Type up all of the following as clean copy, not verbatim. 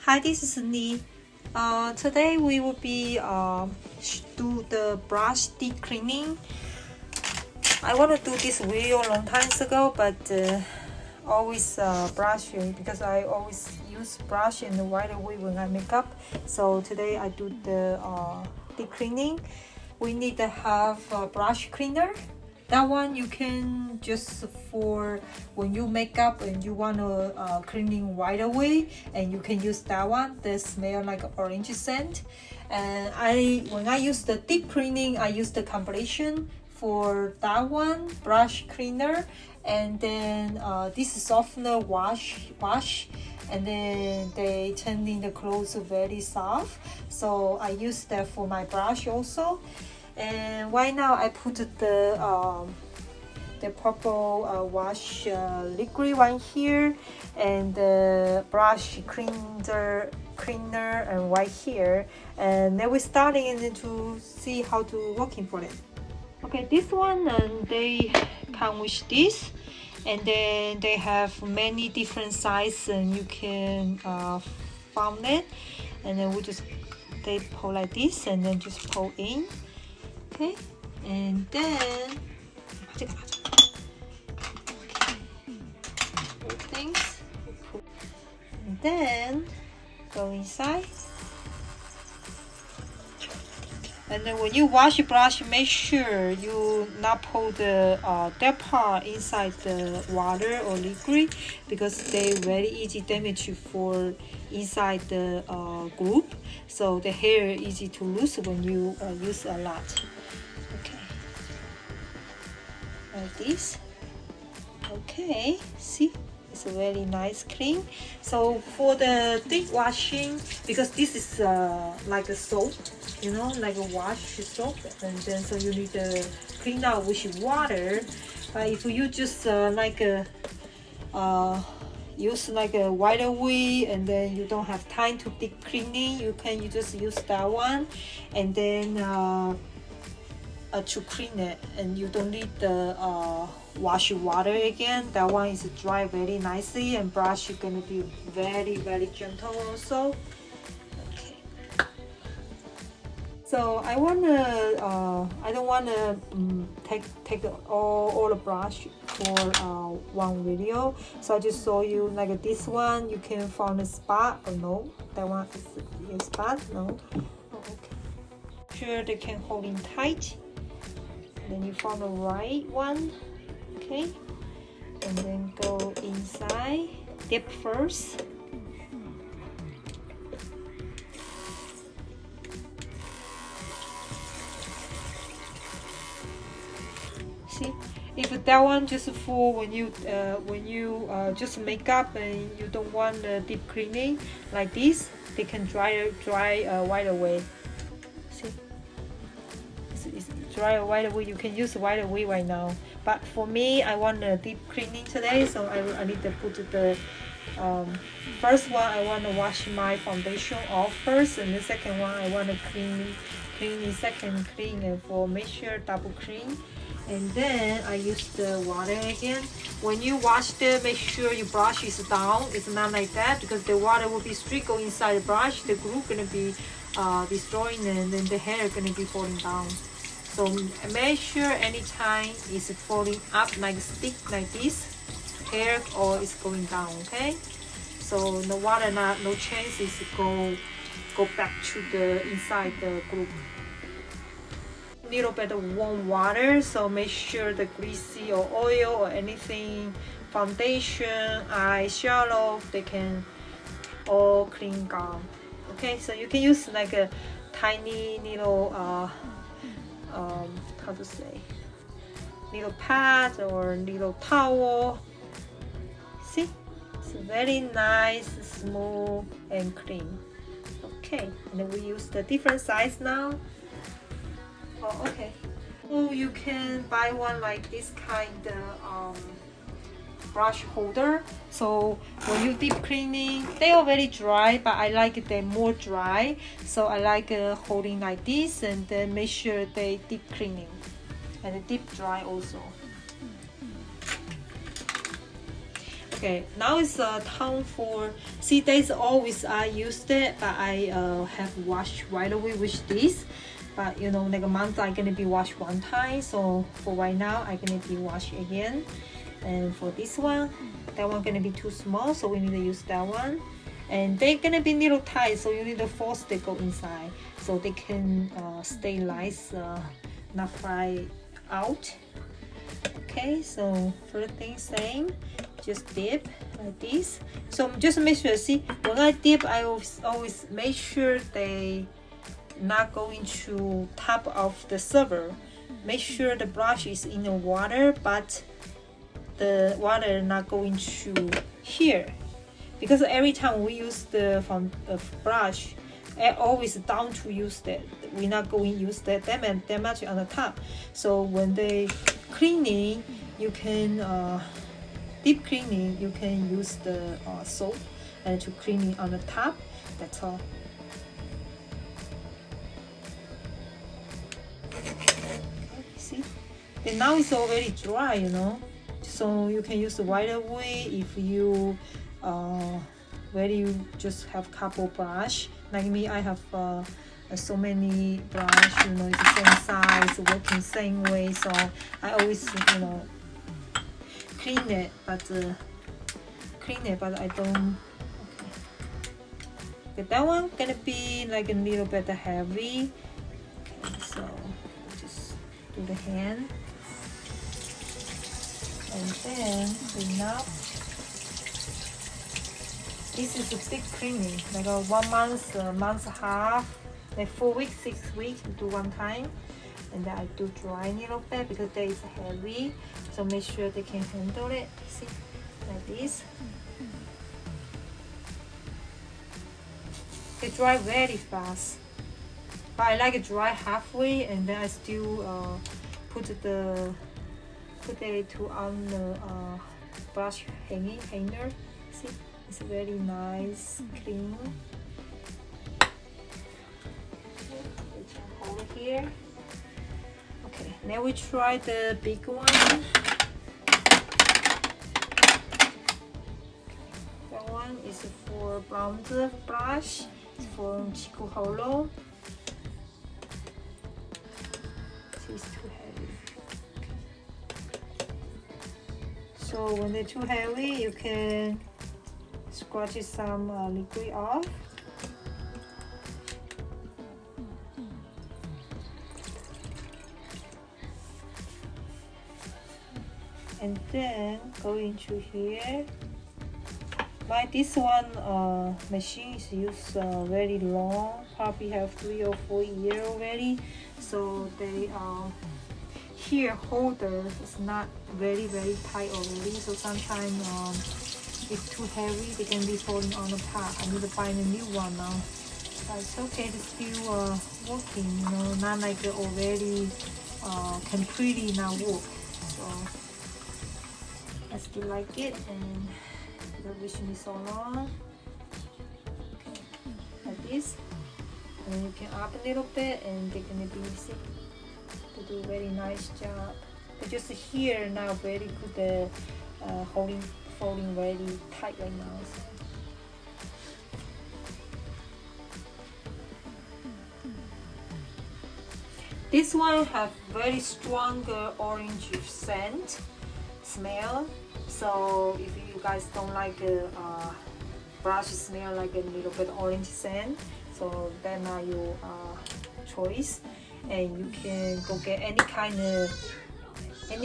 Hi, this is Ni. Today we will be do the brush deep cleaning. I want to do this video a long time ago, but always brushing because I always use brush in the white way when I make up. So today I do the deep cleaning. We need to have a brush cleaner. That one you can just for when you make up and you want to cleaning right away, and you can use that one. They smell like orange scent. And when I use the deep cleaning, I use the combination for that one brush cleaner, and then this softener wash, and then they turning the clothes very soft. So I use that for my brush also. And right now I put the purple wash liquid right here, and the brush cleaner and right here, and then we're starting to see how to working for it. Okay, this one they come with this, and then they have many different sizes, and you can found it, and then they pull like this, and then just pull in. Okay, and then things, and then go inside. And then when you wash your brush, make sure you not pull the that part inside the water or liquid, because they very easy damage for inside the group. So the hair easy to lose when you use a lot. Okay, like this. Okay, see, it's a very nice clean. So for the deep washing, because this is like a soap, you know, like a wash soap, and then so you need to clean out with water. But if you just like a use like a white way, and then you don't have time to deep cleaning, you just use that one, and then to clean it, and you don't need the wash water again. That one is dry very nicely, and brush is gonna be very gentle also. Okay, so I don't wanna take all the brush for one video, so I just show you like this one. You can find a spot or no, that one is a spot, no. Oh, okay, sure they can hold in tight. Then you find the right one, okay, and then go inside, dip first. See, if that one just for when you just make up and you don't want the deep cleaning like this, they can dry right away. See, it's dry right away. You can use right away right now. But for me, I want a deep cleaning today, so I need to put the first one. I want to wash my foundation off first, and the second one I want to clean the second clean, and for make sure double clean. And then I use the water again. When you wash it, make sure your brush is down. It's not like that, because the water will be straight go inside the brush. The glue gonna be destroying, and then the hair gonna be falling down. So make sure anytime it's falling up like stick like this, hair or it's going down. Okay, so the water no chance is go back to the inside the group. Little bit of warm water, so make sure the greasy or oil or anything, foundation, eyeshadow, they can all clean gone. Okay, so you can use like a tiny little how to say, little pad or little towel. See, it's very nice, smooth and clean. Okay, and then we use the different size now. Oh, okay. So you can buy one like this kind of brush holder. So when you deep cleaning, they are very dry, but I like them more dry. So I like holding like this, and then make sure they deep cleaning and deep dry also. Okay, now it's time for. See, there's always I used it, but I have washed right away with this. But you know, like a month I gonna be washed one time. So for right now, I gonna be washed again. And for this one, that one gonna be too small, so we need to use that one. And they're gonna be little tight, so you need to force they go inside, so they can stay nice, not fly out. Okay, so first thing same, just dip like this. So just make sure, see, when I dip, I always make sure they not going to top of the server. Make sure the brush is in the water, but the water not going to here, because every time we use the brush, I always down to use that. We're not going to use that much on the top. So when they cleaning, you can deep cleaning, you can use the soap and to cleaning on the top. That's all. Okay, see, and now it's already dry, you know. So you can use the right away if you just have couple brush. Like me, I have so many brush, you know, it's the same size, working same way. So I always, you know, clean it, but I don't. Okay, that one gonna be like a little bit heavy. Okay, so just do the hand. And then clean up. This is a big cleaning, like a 1 month, a month and a half, like 4 weeks, 6 weeks, do one time. And then I do dry a little bit because that is heavy. So make sure they can handle it. See, like this. They dry very fast. But I like it dry halfway, and then I still put it on the brush hanger. See, it's very nice, clean. Hold it here. Okay, now we try the big one. That one is for bronzer brush. It's from Chikuhodo. It's too heavy. So when they're too heavy, you can scratch some liquid off. And then go into here. This one machine is used very long, probably have 3 or 4 years already. So they here holder is not very tight already. So sometimes it's too heavy, they can be falling on the top. I need to find a new one now. But it's okay, it's still working, you know, not like already completely not work. So I still like it, and the vision is so long. Okay, like this. And you can up a little bit, and they're gonna be sick to do a very nice job. But just here now very good folding very tight right now. So. This one have very strong orange scent smell. So if you guys don't like brush smell like a little bit orange scent, so then your choice, and you can go get any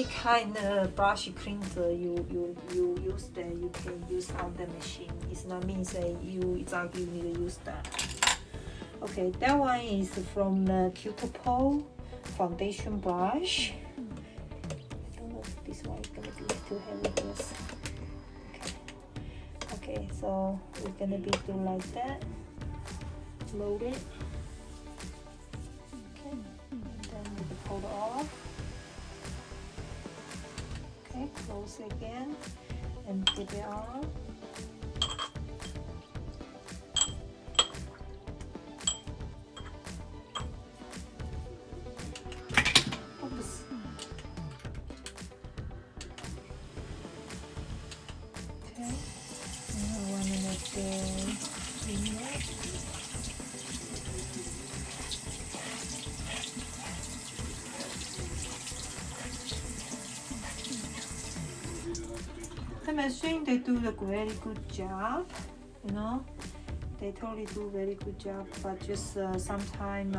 kind of brush cleanser you use that you can use on the machine. It's not mean say you exactly need to use that. Okay, that one is from the Chikuhodo foundation brush. I don't know if this one is gonna be too heavy for us. Okay, so we're gonna be doing like that. Load it. Okay, and then we can pull it off. Okay, close it again and dip it on. Oops. Okay. machine, they do a very good job, you know. They totally do very good job, but just sometimes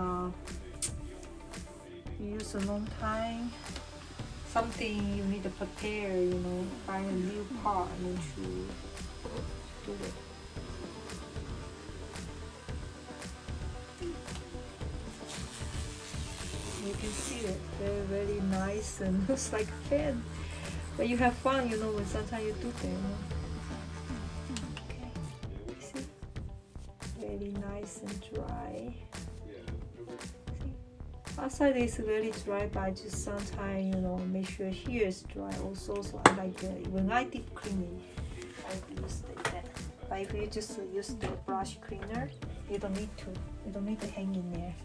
you use a long time. Something you need to prepare, you know, find a new part and to do it. You can see it, very, very nice and looks like a fan. But you have fun, you know, when sometimes you do that. You know? Okay, see? Very nice and dry. See? Outside is very dry, but just sometimes, you know, make sure here is dry also. So I like when I deep cleaning, I use that. But if you just use the brush cleaner, you don't need to. You don't need to hang in there.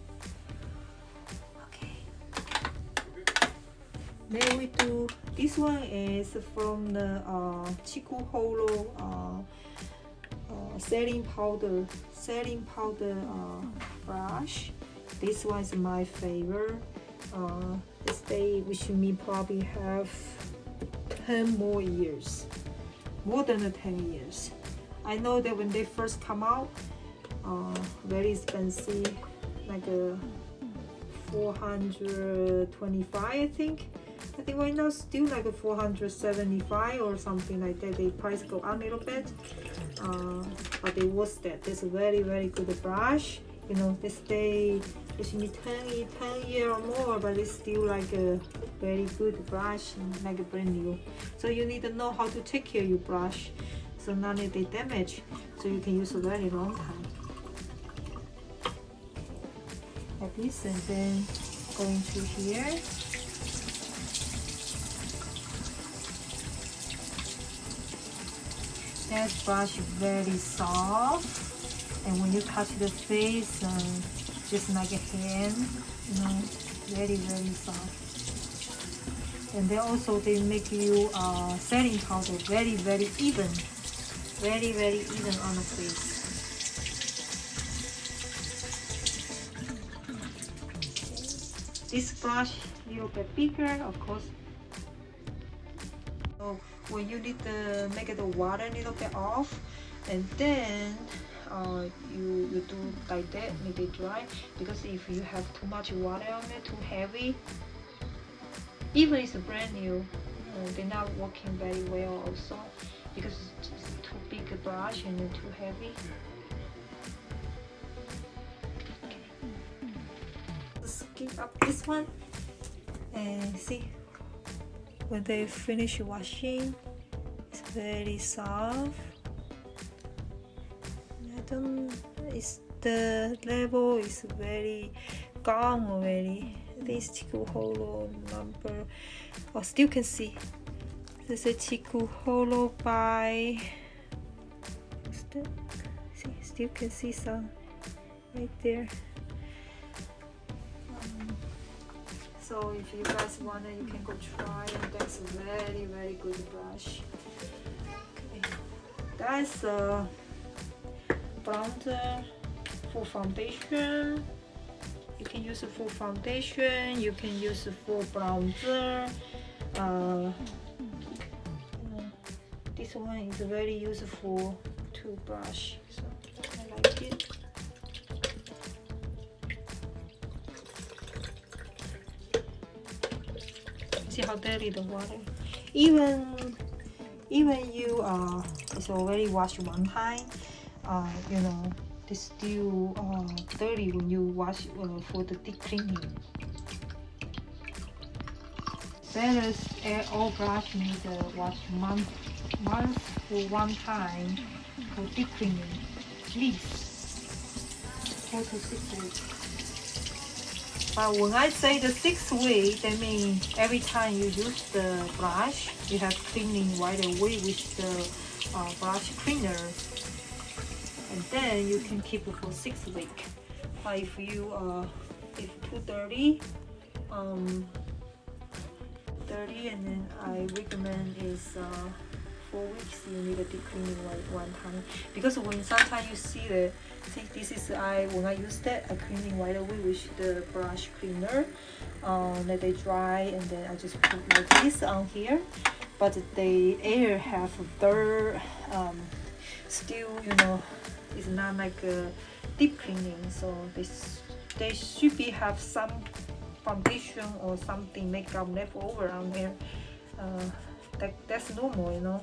Then we do, this one is from the Chikuhodo setting powder brush. This one is my favorite. This day which me probably have 10 more years, more than 10 years. I know that when they first come out, very expensive, like a 425 I think right now still like a 475 or something like that. The price go up a little bit, but it was that. This very, very good brush. You know, this day it's 10 years or more, but it's still like a very good brush, like a brand new. So you need to know how to take care of your brush, so none of they damage, so you can use a very long time. Like this, and then going to here. That brush is very soft, and when you touch the face, just like a hand, you know, very, very soft. And then also they make you setting powder very, very even, very, very even on the face. This brush a little bit bigger, of course. So when you need to make the water a little bit off, and then you do like that, make it dry. Because if you have too much water on it, too heavy, even it's brand new, they're not working very well also, because it's just too big a brush and too heavy. Skip up this one and see, when they finish washing, it's very soft. It's the level is very gone already. This Chikuhodo number, still can see. This is Chikuhodo by. See, still can see some right there. So if you guys want it, you can go try, and that's a very, very good brush. Okay. That's a bronzer for foundation. You can use it for foundation, you can use it for bronzer. This one is very useful to brush, so I like it. See how dirty the water. Even you it's already washed one time, you know, it's still dirty when you wash for the deep cleaning. Better all brush need to wash month for one time for deep cleaning, at least 4 to 6 weeks. But when I say the 6 weeks, that means every time you use the brush, you have cleaning right away with the brush cleaner, and then you can keep it for 6 weeks. But if you if too dirty, and then I recommend is 4 weeks. You need a deep cleaning one time, because when sometimes you see this is when I use that, I cleaning right away with the brush cleaner. Let it dry, and then I just put like this on here, but they air have dirt, still, you know, it's not like a deep cleaning, so they should be have some foundation or something makeup left over on there. That's normal, you know,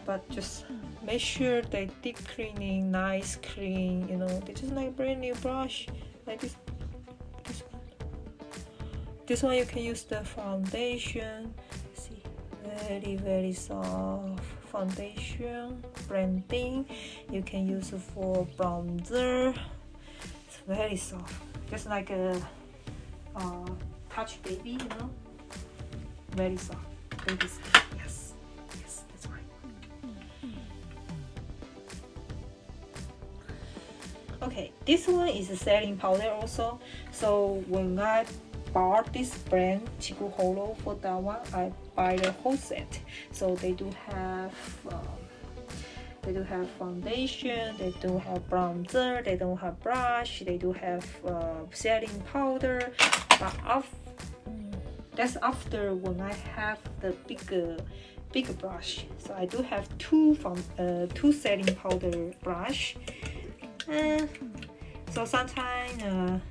but just make sure they deep cleaning, nice clean, you know. They just like brand new brush like this one you can use the foundation. See, very soft foundation blending. You can use it for bronzer. It's very soft, just like a touch baby, you know. Very soft baby skin. Yes, that's right. Okay, this one is a setting powder also. So when I bought this brand Chikuhodo, for that one I buy the whole set. So they do have foundation, they do have bronzer, they don't have brush, they do have setting powder. But that's after when I have the bigger brush. So I do have two setting powder brush. So sometimes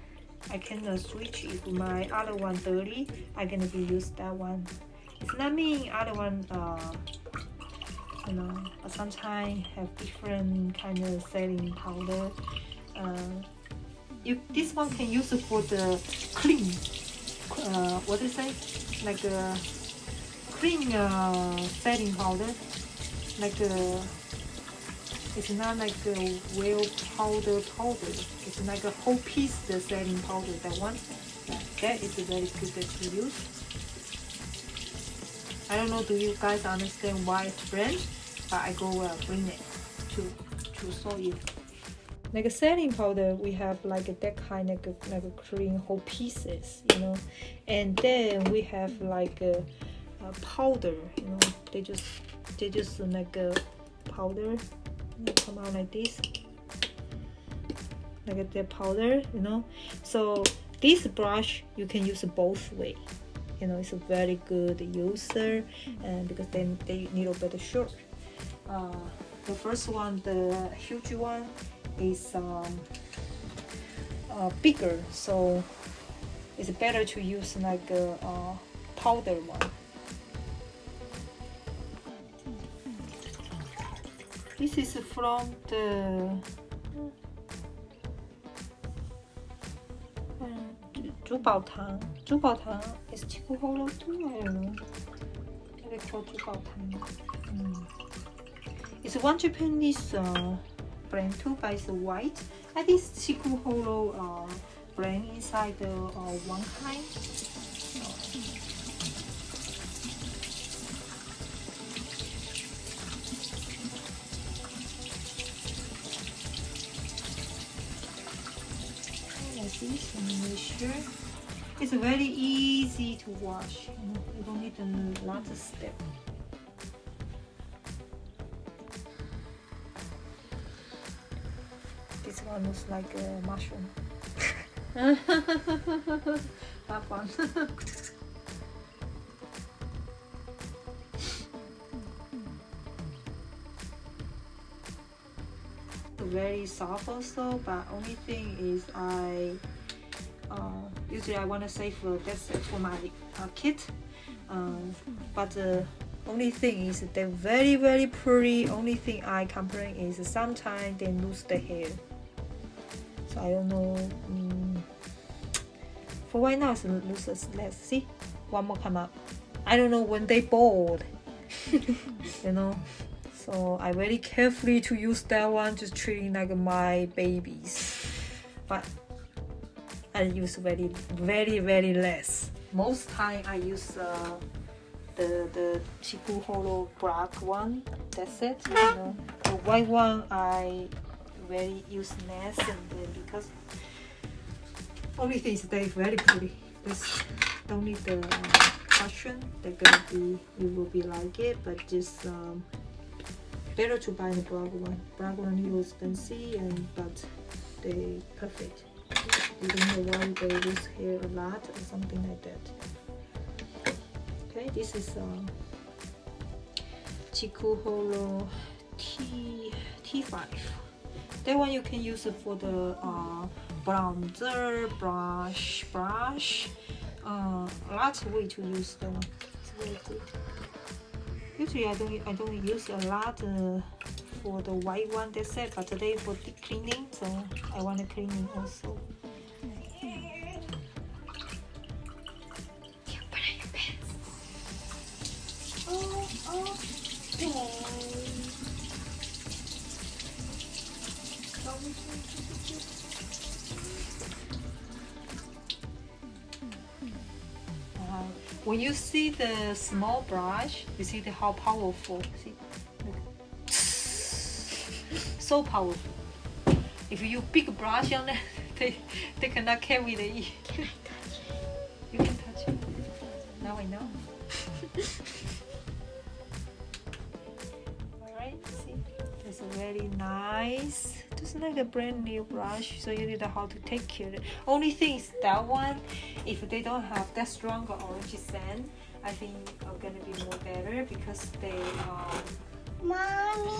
I can switch if my other one dirty. I'm gonna be use that one. It's not mean other one, you know, but sometimes have different kind of setting powder. This one can use it for the clean. What do you say? Like a clean setting powder. Like a. It's not like a well powder. It's like a whole piece the setting powder. That one, that is very good to use. I don't know, do you guys understand why it's brand? But I go bring it to show you. Like a setting powder, we have like that kind of like a clean whole pieces, you know. And then we have like a powder, you know. They just like a powder. Come out like this, like the powder, you know. So this brush you can use both way, you know. It's a very good user, and because then they need a better short. The first one, the huge one, is bigger, so it's better to use like a powder one. This is from the Jubaotang. Jubaotang is Chikuhodo too, I don't know. They call Jubaotang. It's one Japanese brand too, but it's white. I think Chikuhodo brand inside the one kind. This and make sure it's very easy to wash. You don't need a lot of step. This one looks like a mushroom. Have fun. Very soft also, but only thing is usually I want to save that's for my kit, but the only thing is they're very pretty. Only thing I complain is sometimes they lose the hair, so I don't know. For right now it's loses less. See, one more come up. I don't know when they bald. You know. So I very carefully to use that one, just treating like my babies. But I use very less. Most time I use the Chikuhodo black one. That's it. You know. The white one I very use less, and then because only thing is they very pretty. This don't need the cushion. They're gonna be, you will be like it, but just better to buy the black one. Black one is expensive, but they perfect. You don't know why they lose hair a lot or something like that. Okay, this is Chikuhodo T5. That one you can use it for the bronzer, brush. Lots of way to use that one. It's very good. Usually I don't use a lot for the white one. That's it. But today for deep cleaning, so I want to clean it also. When you see the small brush, you see how powerful. See, look. So powerful. If you big brush on it, they cannot carry the E. Can I touch it? You can touch it. Now I know. Alright, see, it's very nice. Just like a brand new brush, so you need how to take care of it. Only thing is that one, if they don't have that stronger orange sand, I think are gonna be more better because they Mommy.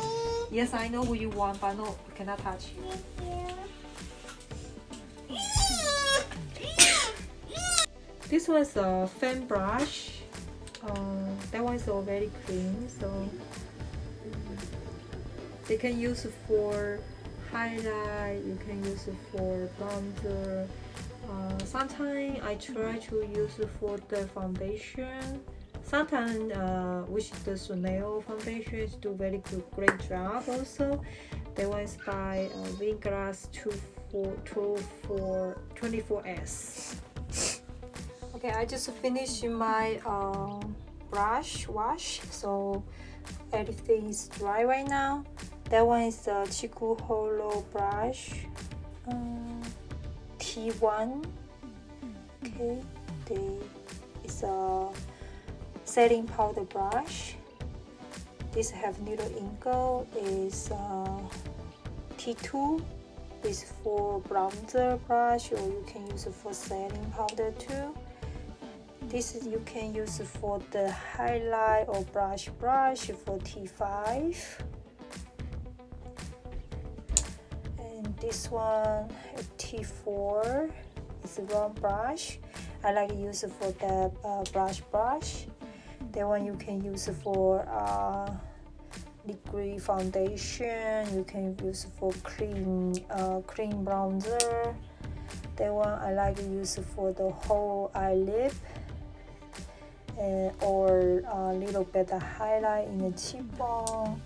Yes, I know what you want, but no, you cannot touch. This was a fan brush. That one is already clean, so they can use it for highlight. You can use it for bronzer. Sometimes I try to use it for the foundation. Sometimes which the Chanel foundations do very great job also. That one is by Winglass 24S. Okay, I just finished my brush wash, so everything is dry right now. That one is the Chikuhodo brush T1. Okay, it's a setting powder brush. This have little inkle is T2. Is for bronzer brush, or you can use it for setting powder too. This is you can use it for the highlight or brush for T5. And this one T4 is a round brush. I like to use it for the brush. That one you can use it for liquid foundation. You can use it for cream bronzer. That one I like to use it for the whole eyelid, or a little bit of highlight in the cheekbone.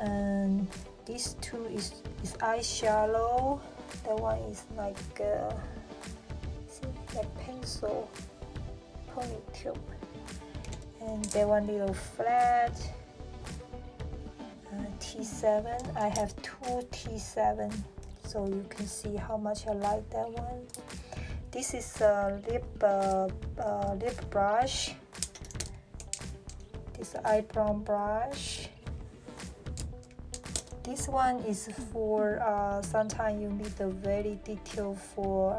And these two is eyeshadow. That one is like pencil ponytail. And that one little flat. T7. I have two T7, so you can see how much I like that one. This is a lip brush. This eyebrow brush. This one is for sometimes you need a very detail for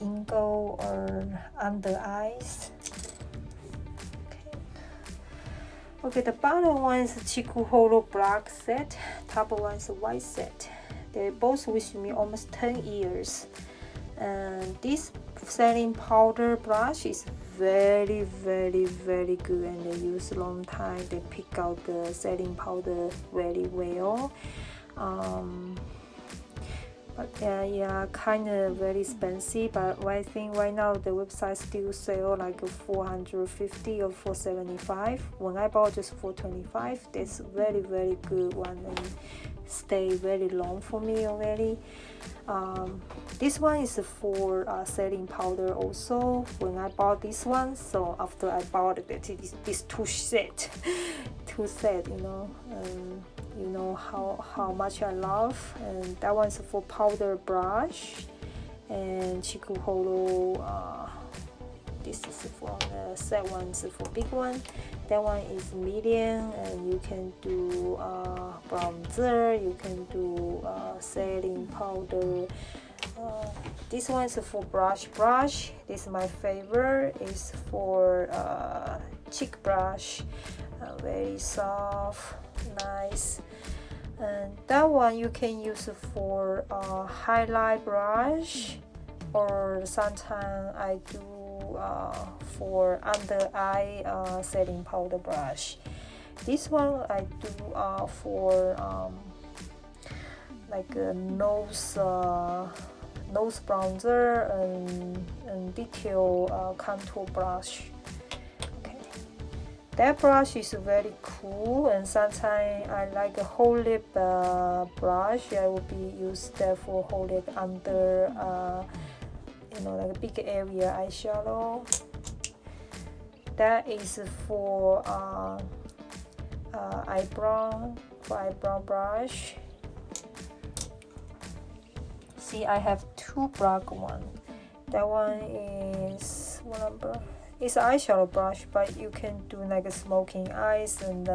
inkle or under eyes. Okay, the bottom one is Chikuhodo black set, top one is a white set. They're both with me almost 10 years. And this setting powder brush is very good, and they use a long time. They pick out the setting powder very well. But yeah, kind of very expensive. But I think right now the website still sell like 450 or 475. When I bought just 425, that's very good one and stay very long for me already. This one is for setting powder also. When I bought this one, so after I bought it, this two set, you know how much I love. And that one is for powder brush. And Chikuhodo, this is for the set one is for big one. That one is medium, and you can do bronzer, you can do setting powder. This one is for brush. This is my favorite. Is for cheek brush. very soft, nice. And that one you can use for highlight brush, or sometimes I do for under eye setting powder brush. This one I do for like a nose bronzer and detail contour brush. Okay, that brush is very cool, and sometimes I like a whole lip brush. I will be used that for whole lip under like a big area eyeshadow. That is for eyebrow brush. See, I have two black one. That one is what number? It's eyeshadow brush, but you can do like a smoking eyes and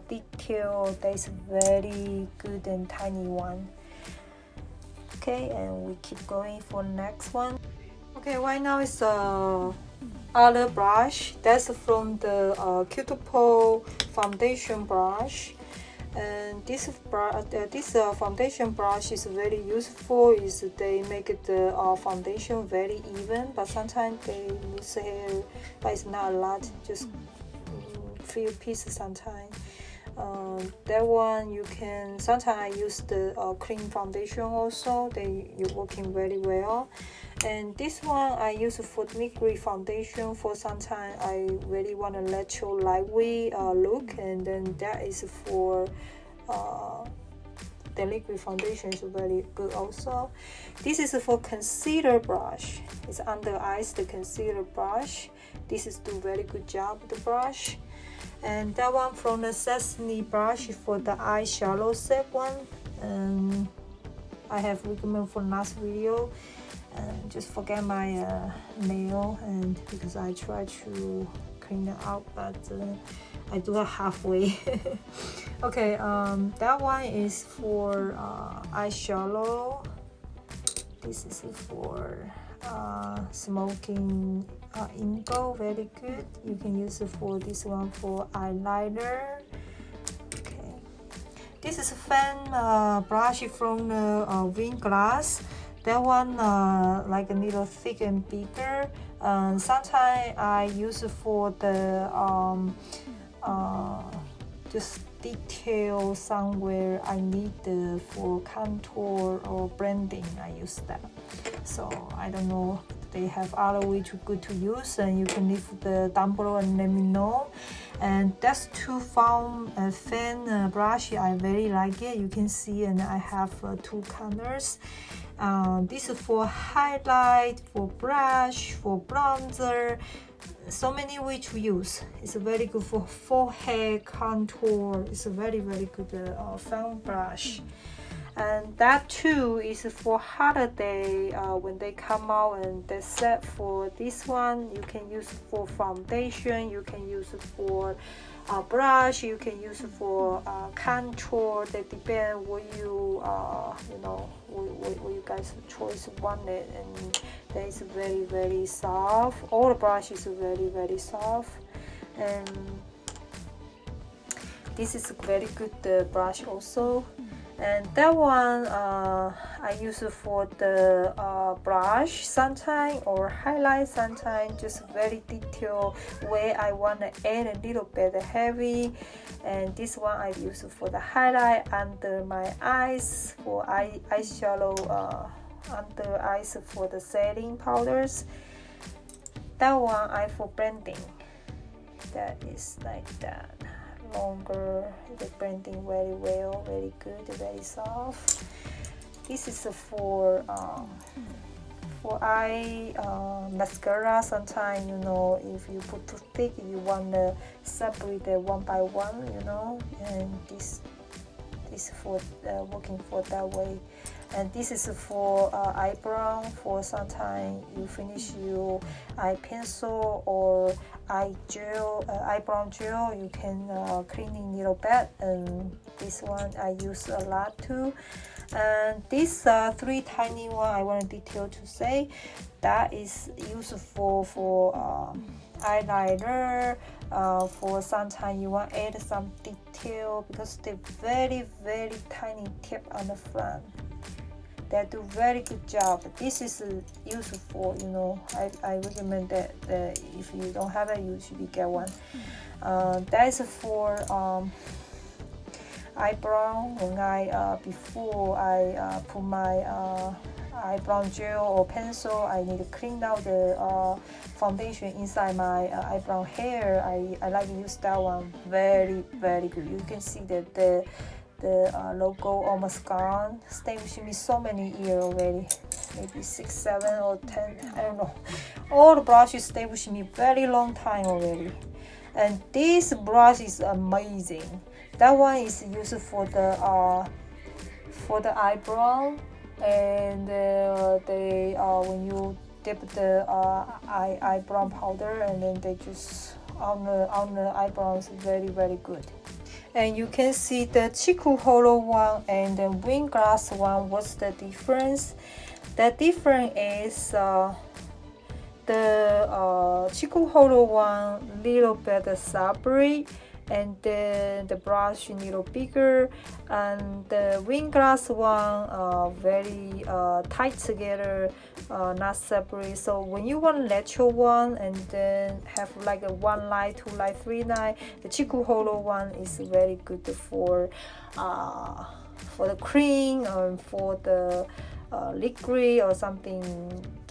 detail. That is very good and tiny one. Okay, and we keep going for next one. Okay, right now is other brush. That's from the Chikuhodo foundation brush. And this foundation brush is very useful. Is they make the foundation very even, but sometimes they lose hair, but it's not a lot, just few pieces sometimes. That one you can sometimes I use the cream foundation also. You're working very well. And this one I use for liquid foundation for sometimes I really want a natural lightweight look, and then that is for the liquid foundation is very good also. This is for concealer brush. It's under eyes, the concealer brush. This is do very good job with the brush. And that one from the Sesame brush for the eyeshadow set one. And I have recommended for last video. And just forget my nail, and because I try to clean it out, but I do it halfway. Okay, that one is for eyeshadow. This is for smoking indigo, very good. You can use it for this one for eyeliner. Okay, this is a fan brush from the Wing Glass. That one like a little thick and bigger. Sometimes I use it for the just detail somewhere I need for contour or blending. I use that. So I don't know. They have other way to good to use, and you can leave the down below and let me know. And that's two fan brush. I very like it. You can see, and I have two colors. This is for highlight, for brush, for bronzer. So many way to use. It's very good for forehead contour. It's a very good fan brush. And that too is for holiday when they come out, and they set for this one. You can use for foundation, you can use for brush, you can use for contour. That depend what you what you guys choice wanted. And that is very soft. All the brush is very soft, and this is very good brush also. And that one I use it for the brush sometime, or highlight sometime, just very detailed where I want to add a little bit heavy. And this one I use it for the highlight under my eyes, for eyeshadow under eyes for the setting powders. That one I for blending. That is like that. Longer, the blending very well, very good, very soft. This is for eye mascara. Sometimes if you put too thick, you want to separate it one by one, and this for working for that way. And this is for eyebrow. For sometimes you finish your eye pencil or eyebrow gel, you can cleaning little bit. And this one I use a lot too. And these three tiny one I want to detail to say that is useful for eyeliner. For sometimes you want to add some detail because they very tiny tip on the front. They do very good job. This is useful, you know. I recommend that if you don't have it, you should get one. That is for eyebrow. When I before I put my eyebrow gel or pencil, I need to clean out the foundation inside my eyebrow hair. I like to use that one. Very good. You can see that the logo almost gone. Stay with me so many years already, maybe 6, 7, or 10. I don't know. All the brushes stay with me very long time already. And this brush is amazing. That one is used for the eyebrow, and when you dip the eyebrow powder, and then they just on the eyebrows, very good. And you can see the Chikuhodo one and the wing glass one. What's the difference? The difference is the Chikuhodo one little bit sabry, and then the brush a little bigger, and the wing glass one very tight together, not separate. So when you want natural one and then have like a 1 line, 2 line, 3 line, the Chikuhodo one is very good for the cream or for the liquid or something.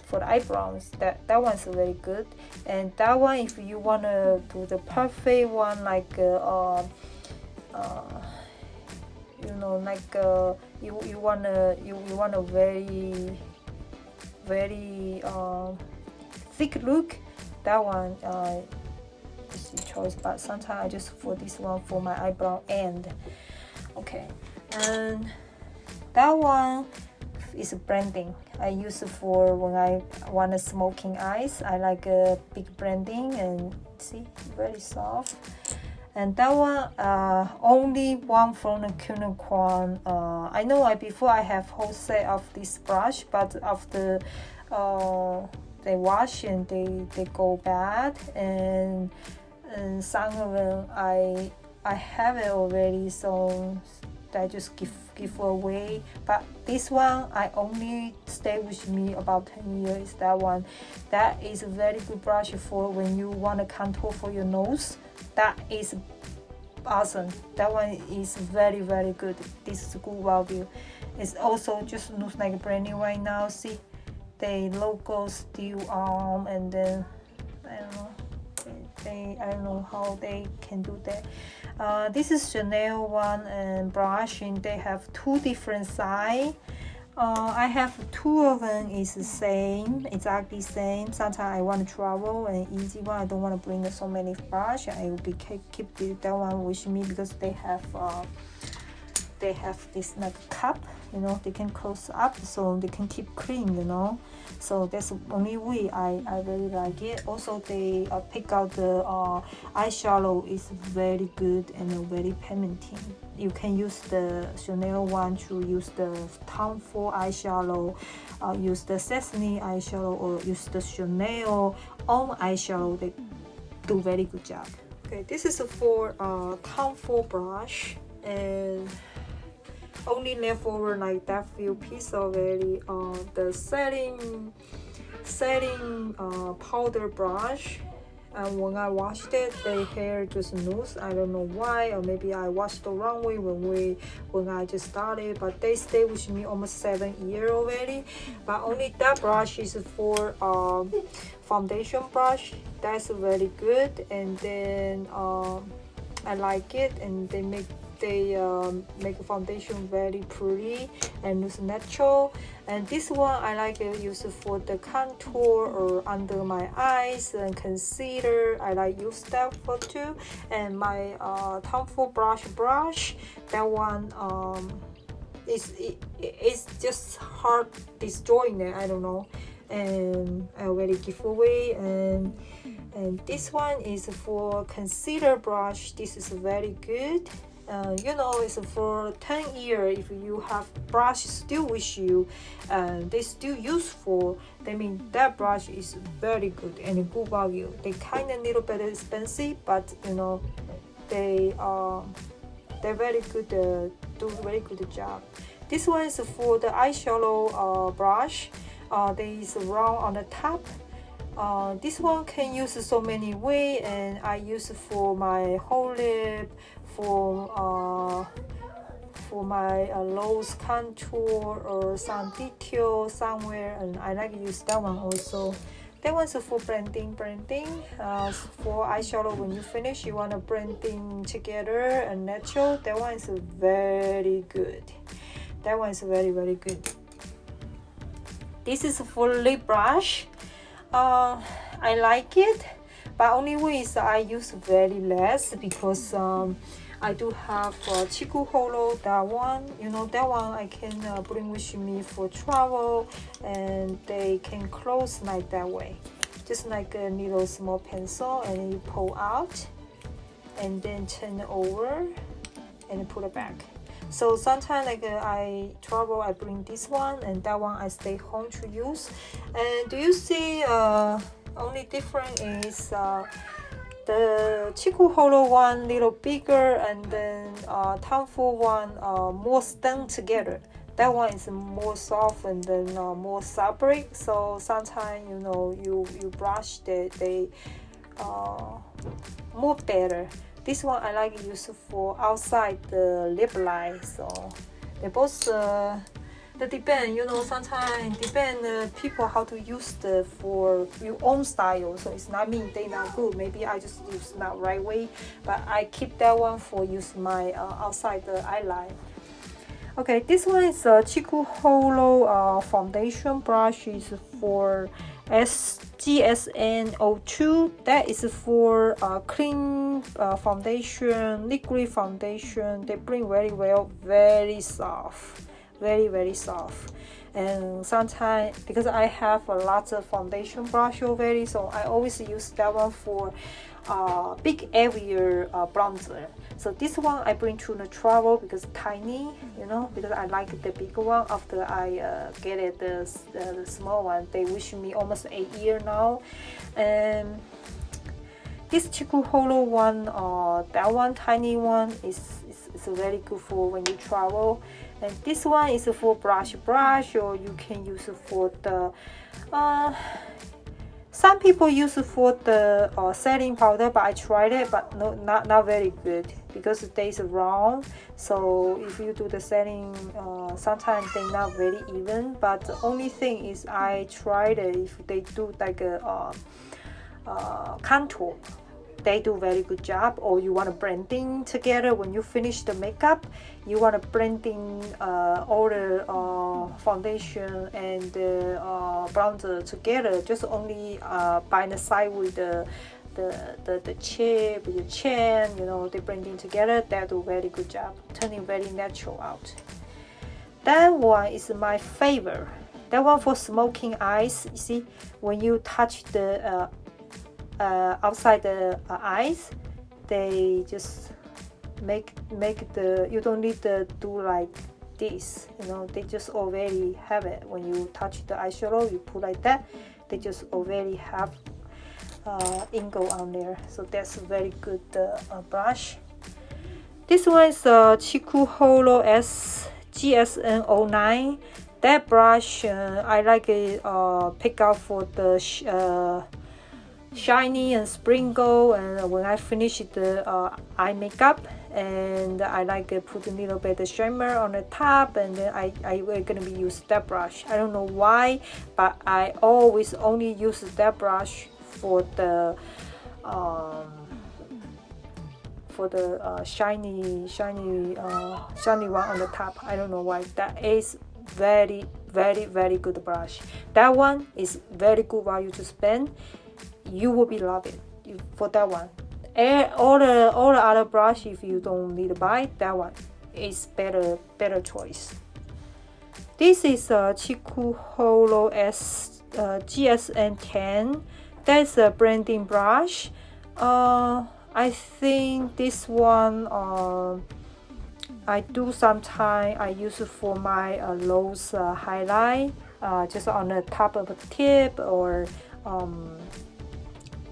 For the eyebrows, that one's very good. And that one, if you wanna do the perfect one, like you know, like you want a very thick look, that one is your choice. But sometimes I just for this one for my eyebrow end. Okay, and that one is blending. I use it for when I want a smoking eyes. I like a big blending, and see, very soft. And that one only one from the Chikuhodo. I know before I have whole set of this brush, but after they wash and they go bad, and some of them I have it already, so I just give away. But this one I only stay with me about 10 years. That one, that is a very good brush for when you want to contour for your nose. That is awesome. That one is very good. This is a good value. It's also just looks like brand new right now. See, the logo still on, and then I don't know. I don't know how they can do that. This is Chanel one and brush, and they have 2 different size. I have 2 of them is the same, exactly same. Sometimes I want to travel and easy one. I don't want to bring so many brush. I will be keep that one with me because they have this like cup, you know, they can close up so they can keep clean, you know. So that's the only way I really like it. Also they pick out the eyeshadow is very good and very pigmenting. You can use the Chanel one to use the Tom Ford eyeshadow, use the Sesame eyeshadow, or use the Chanel own eyeshadow. They do very good job. Okay, this is for Tom Ford brush, and only left over like that few piece already. The setting powder brush, and when I washed it, the hair just loose. I don't know why, or maybe I washed the wrong way when I just started. But they stay with me almost 7 years already. But only that brush is for foundation brush. That's very good, and then I like it, and they make a foundation very pretty and looks natural. And this one I like to use for the contour or under my eyes and concealer. I like use that for too. And my Tom Ford brush, that one it's just hard destroying it. I don't know, and I already give away. And this one is for concealer brush. This is very good. You know, it's for 10 years. If you have brush still with you and they still useful, that means that brush is very good and good value. They kind of little bit expensive, but you know, they're very good, do very good job. This one is for the eyeshadow brush. There is round on the top. This one can use so many way, and I use for my whole lip, for my nose contour or some detail somewhere, and I like to use that one also. That one's for blending. For eyeshadow, when you finish, you want to blending together and natural. That one is very good. That one is very, very good. This is for lip brush. I like it, but only way is I use very less because I do have Chikuhodo, that one. You know, that one I can bring with me for travel, and they can close like that way, just like a little small pencil, and you pull out and then turn it over and put it back. So sometimes like I travel, I bring this one, and that one I stay home to use. And do you see only different is the Chikuhodo one little bigger, and then Tanfu one more stung together. That one is more soft and then more fabric. So sometimes you know you brush they more better. This one I like to use for outside the lip line. So they both that depend, you know, sometimes depend people how to use the for your own style. So it's not mean they not good. Maybe I just use not right way, but I keep that one for use my outside the eyeline. Okay, this one is a Chikuhodo foundation brush. Is for GSN02. That is for clean foundation, liquid foundation. They bring very well, very soft. Very soft. And sometimes because I have a lot of foundation brush already, so I always use that one for big area bronzer. So this one I bring to the travel because tiny, you know, because I like the big one. After I get it the small one, they wish me almost 8 years now. And this Chikuhodo one, that one tiny one is very good for when you travel. And this one is for brush, or you can use it for the some people use it for the setting powder, but I tried it, but not very good because it stays round. So if you do the setting, sometimes they're not very even. But the only thing is I tried it if they do like a contour. They do very good job. Or you want to blending together when you finish the makeup, you want to blending all the foundation and the bronzer together, just only by the side with the chip, the chin, you know, they blending together. They do very good job, turning very natural out. That one is my favorite. That one for smoking eyes. You see, when you touch the outside the eyes, they just make the, you don't need to do like this, you know, they just already have it. When you touch the eyeshadow, you put like that, they just already have ingo on there. So that's a very good brush. This one is Chikuhodo GSN09. That brush I like it pick out for the shiny and sprinkle, and when I finish the eye makeup, and I like to put a little bit of shimmer on the top, and then I will gonna be use that brush. I don't know why, but I always only use that brush for the shiny one on the top. I don't know why. That is very good brush. That one is very good value to spend. You will be love it for that one. And all the other brush, if you don't need to buy, that one is better choice. This is a Chikuhodo GSN10. That's a blending brush. I think this one I do sometimes I use it for my nose highlight, just on the top of the tip or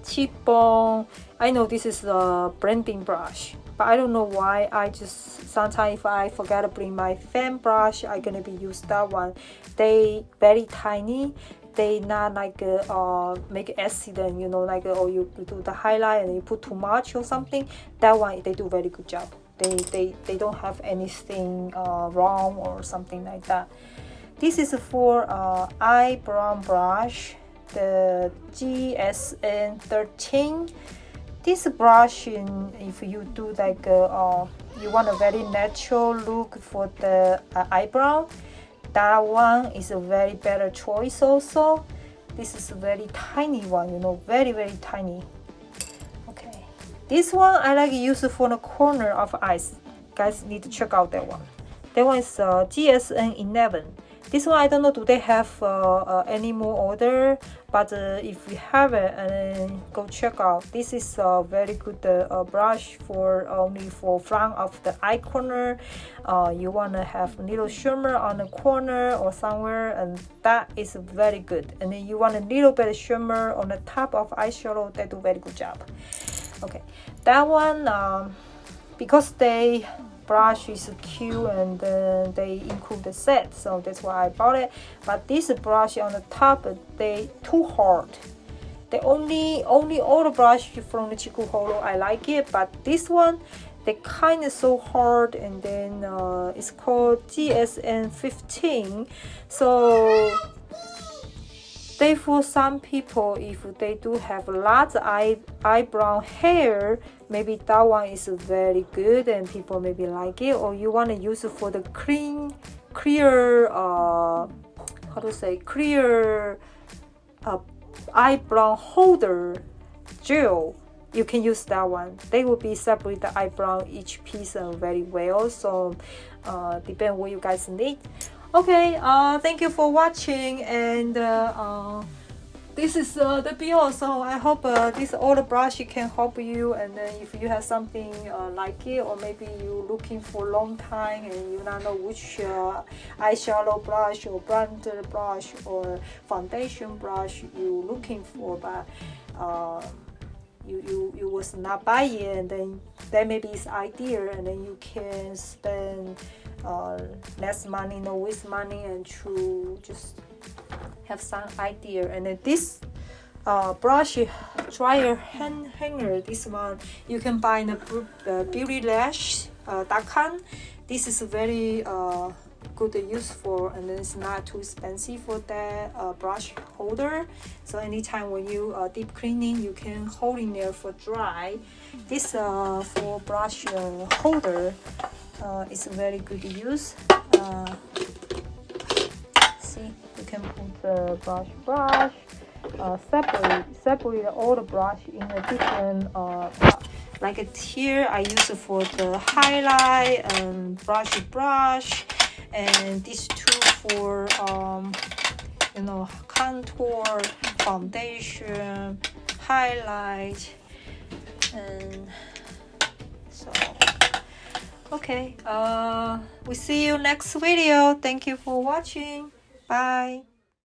cheekbone. I know this is a blending brush, but I don't know why. I just sometimes if I forget to bring my fan brush, I'm gonna be use that one. They very tiny. They not like make accident, you know, like or you do the highlight and you put too much or something. That one they do very good job. They don't have anything wrong or something like that. This is for eyebrow brush, the GSN 13. This brush, if you do like you want a very natural look for the eyebrow, that one is a very better choice also. This is a very tiny one, you know, very tiny. Okay, this one I like use it for the corner of eyes. Guys need to check out that one. That one is GSN 11. This one I don't know, do they have any more order? But if you have it, go check out. This is a very good brush for only for front of the eye corner. You wanna have a little shimmer on the corner or somewhere, and that is very good. And then you want a little bit of shimmer on the top of eyeshadow. They do very good job. Okay, that one because they brush is cute and they include the set, so that's why I bought it. But this brush on the top, they too hard. They only all the brush from the Chikuhodo I like it, but this one they kind of so hard, and then it's called GSN 15. So they, for some people, if they do have lots of eyebrow hair, maybe that one is very good and people maybe like it. Or you want to use it for the clear eyebrow holder gel, you can use that one. They will be separate the eyebrow each piece very well, so depend what you guys need. Okay, thank you for watching, and this is the bill. So I hope this all the brush can help you. And then if you have something like it, or maybe you looking for a long time and you don't know which eyeshadow brush or bronzer brush or foundation brush you looking for, but you was not buy it, and then that maybe is idea, and then you can spend less money, no waste money, and to just have some idea. And then this brush dryer hanger, this one you can buy in the beautylash.com. This is very good use for, and then it's not too expensive for that brush holder. So anytime when you deep cleaning, you can hold in there for dry. This for brush holder is very good use. See, you can put the brush, separate all the brush in a different like here I use it for the highlight and brush, and these two for you know, contour, foundation, highlight, and so okay, we see you next video. Thank you for watching. Bye.